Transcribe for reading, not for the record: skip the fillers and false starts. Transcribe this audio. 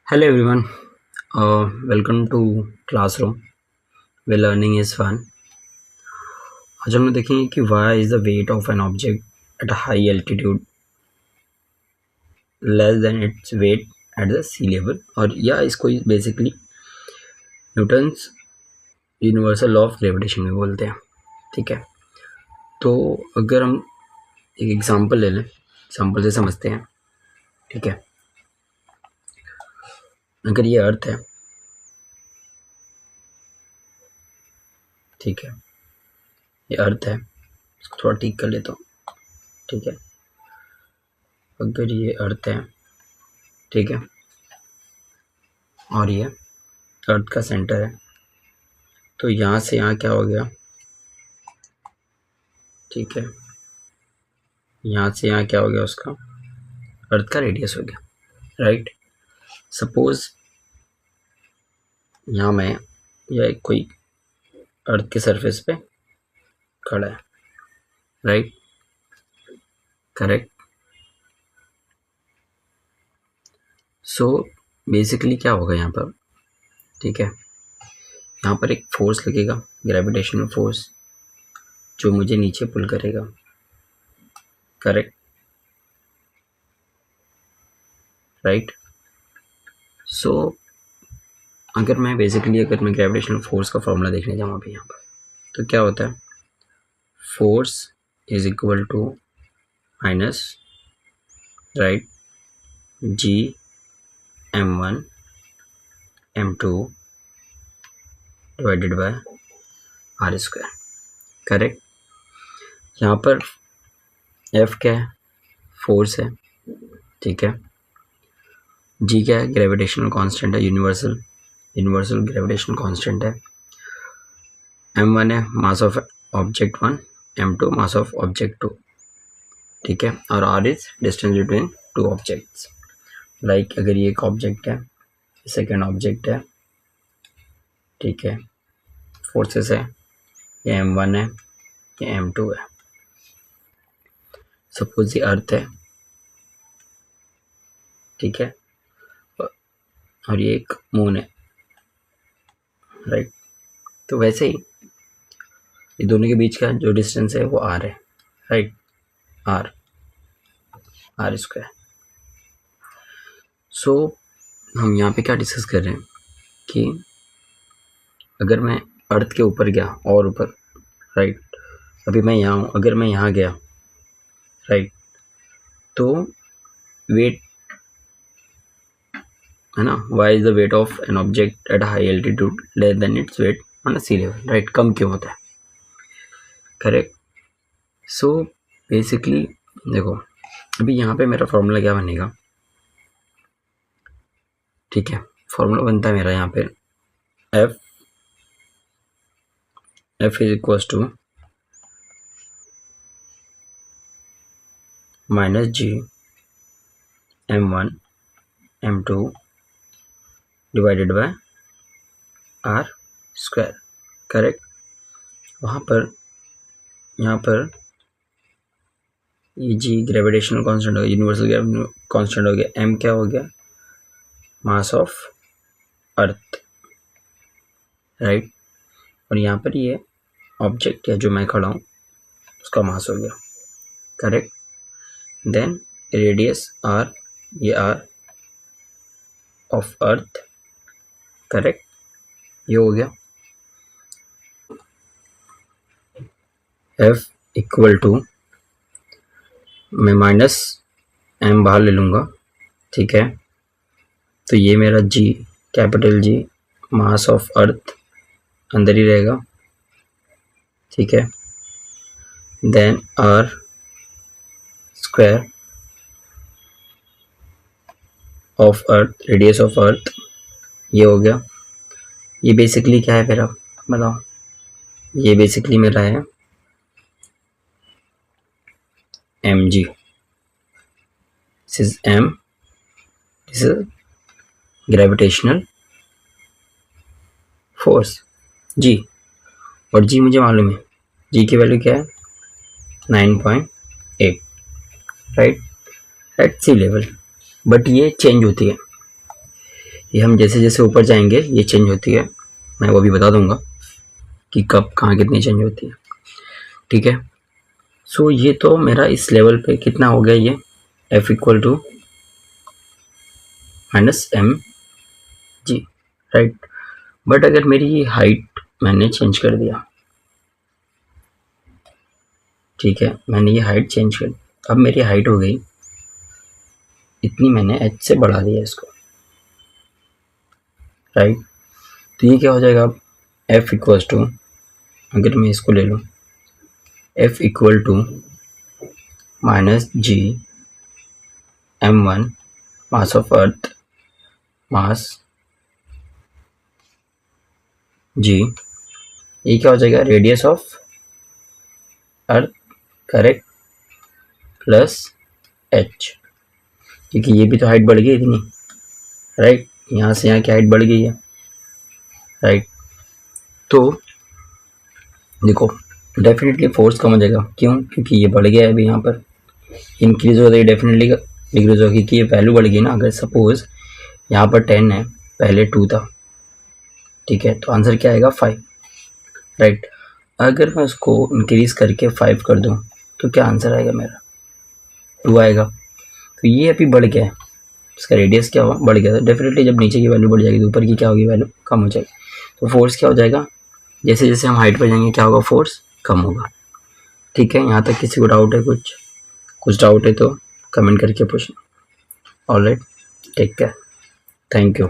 Hello everyone, welcome to classroom where learning is fun. आज हम लोग देखेंगे कि why is the weight of an object at a high altitude less than its weight at the sea level, और या इसको basically Newton's universal law of gravitation भी बोलते हैं. ठीक है, तो अगर हम एक एग्जांपल ले लें, एग्जांपल से समझते हैं. ठीक है, अगर ये अर्थ है, ठीक है, ये अर्थ है, इसको थोड़ा ठीक कर लेता हूँ. ठीक है, अगर ये अर्थ है, ठीक है, और ये अर्थ का सेंटर है, तो यहाँ से यहाँ क्या हो गया. ठीक है, यहाँ से यहाँ क्या हो गया, उसका अर्थ का रेडियस हो गया. राइट, सपोज यहाँ मैं या कोई अर्थ के सरफेस पे खड़ा है. Right, correct. सो बेसिकली क्या होगा यहाँ पर. ठीक है, यहाँ पर एक फोर्स लगेगा, ग्रेविटेशनल फोर्स, जो मुझे नीचे पुल करेगा. Correct, right. सो अगर मैं ग्रेविटेशनल फोर्स का फॉर्मूला देखने जाऊँ अभी यहाँ पर, तो क्या होता है, force is equal to minus, right, G m1 m2 divided by r square. Correct. यहाँ पर F क्या है, फोर्स है. ठीक है, G क्या है, ग्रेविटेशनल कांस्टेंट है, यूनिवर्सल ग्रेविटेशनल कांस्टेंट है. m1 है mass of object 1, m2 mass of object 2. ठीक है, और r is distance between two objects. Like अगर ये एक ऑब्जेक्ट है, सेकेंड ऑब्जेक्ट है. ठीक है, फोर्सेस है, ये m1 है, ये m2 है. सपोज ये अर्थ है. ठीक है, और ये एक मून है. राइट, तो वैसे ही ये दोनों के बीच का जो डिस्टेंस है वो r है. Right, are square. सो हम यहाँ पे क्या डिस्कस कर रहे हैं कि अगर मैं अर्थ के ऊपर गया और ऊपर, राइट, अभी मैं यहाँ हूँ, अगर मैं यहाँ गया, राइट, तो वेट है ना, why is the weight of an object at high altitude less than its weight on sea level. Right, कम क्यों होता है. करेक्ट. सो बेसिकली देखो, अभी यहाँ पे मेरा फॉर्मूला क्या बनेगा. ठीक है, फॉर्मूला बनता है मेरा यहाँ पे F is equal to minus G m1 m2 divided by r square. Correct. वहाँ पर यहाँ पर ये जी ग्रेविटेशनल कांस्टेंट हो गया, यूनिवर्सल कांस्टेंट हो गया. m क्या हो गया, मास ऑफ अर्थ. राइट, और यहाँ पर ये ऑब्जेक्ट है जो मैं खड़ा हूँ, उसका मास हो गया. करेक्ट. देन रेडियस आर, ये आर ऑफ अर्थ. करेक्ट, ये हो गया. F इक्वल टू, मैं माइनस m बाहर ले लूँगा. ठीक है, तो ये मेरा G, capital G, mass of earth अंदर ही रहेगा. ठीक है, then R square of earth, radius of earth, ये हो गया. ये बेसिकली क्या है मेरा, बताओ. ये बेसिकली मेरा है mg. This is m, this is gravitational force g, और g मुझे मालूम है, g की वैल्यू क्या है, 9.8. Right, at sea level. But ये चेंज होती है. ये हम जैसे जैसे ऊपर जाएंगे ये चेंज होती है, मैं वो भी बता दूंगा कि कब कहाँ कितनी चेंज होती है, ठीक है। सो ये तो मेरा इस लेवल पे कितना हो गया, ये f equal to minus M G, right. But अगर मेरी ये हाइट मैंने चेंज कर दिया, ठीक है, मैंने ये हाइट चेंज कर, अब मेरी हाइट हो गई इतनी, मैंने h से बढ़ा दिया इसको, राइट। तो ये क्या हो जाएगा अब, f इक्वल्स टू, अगर मैं इसको ले लूँ, f equal to minus G m1 mass of earth mass G, ये क्या हो जाएगा, radius of earth, correct, plus h, क्योंकि ये भी तो हाइट बढ़ गई इतनी, राइट, यहाँ से यहाँ की हाइट बढ़ गई है, राइट। तो देखो डेफिनेटली फोर्स कम हो जाएगा, क्यों, क्योंकि ये बढ़ गया है अभी, यहाँ पर इंक्रीज हो जाएगी, डेफिनेटली डिक्रीज होगी क्योंकि ये वैल्यू बढ़ गई ना। अगर सपोज यहाँ पर 10 है, पहले 2 था, ठीक है, तो आंसर क्या आएगा 5, राइट। अगर मैं उसको इंक्रीज करके 5 कर दूँ तो क्या आंसर आएगा मेरा, 2 आएगा। तो ये अभी बढ़ गया है, इसका रेडियस क्या हुआ, बढ़ गया। तो डेफिनेटली जब नीचे की वैल्यू बढ़ जाएगी तो ऊपर की क्या होगी, वैल्यू कम हो जाएगी। तो फोर्स क्या हो जाएगा, जैसे जैसे हम हाइट पर जाएंगे क्या होगा, फोर्स कम होगा, ठीक है। यहाँ तक किसी को डाउट है, कुछ डाउट है तो कमेंट करके पूछना। Alright, take care, thank you.